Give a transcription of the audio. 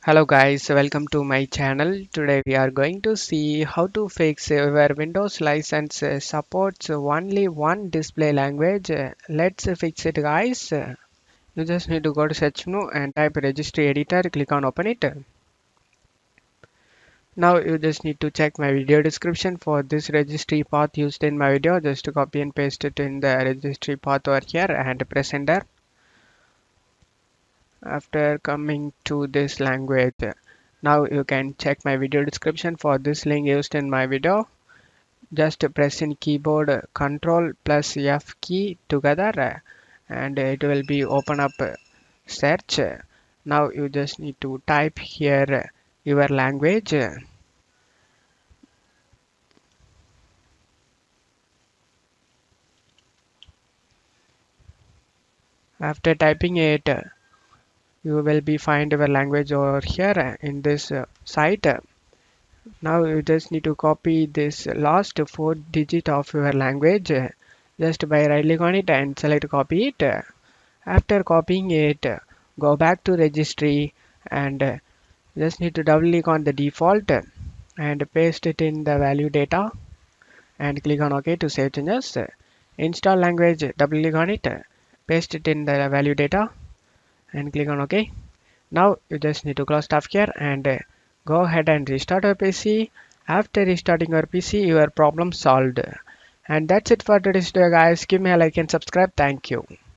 Hello guys, welcome to my channel. Today we are going to see how to fix where Windows license supports only one display language. Let's fix it guys. You just need to go to search menu and type registry editor, click on open it. Now you just need to check my video description for this registry path used in my video. Just copy and paste it in the registry path over here and press enter. After coming to this language, now you can check my video description for this link used in my video. Just press in keyboard Control plus F key together and it will be open up search. Now you just need to type here your language. After typing it, you will be find your language over here in this site. Now you just need to copy this last 4 digit of your language just by right click on it and select copy it. After copying it, go back to registry and just need to double click on the default and paste it in the value data and click on OK to save changes. Install language, double click on it, paste it in the value data and click on OK. Now you just need to close stuff here and go ahead and restart your PC. After restarting your PC, your problem solved. And that's it for today's video guys. Give me a like and subscribe. Thank you.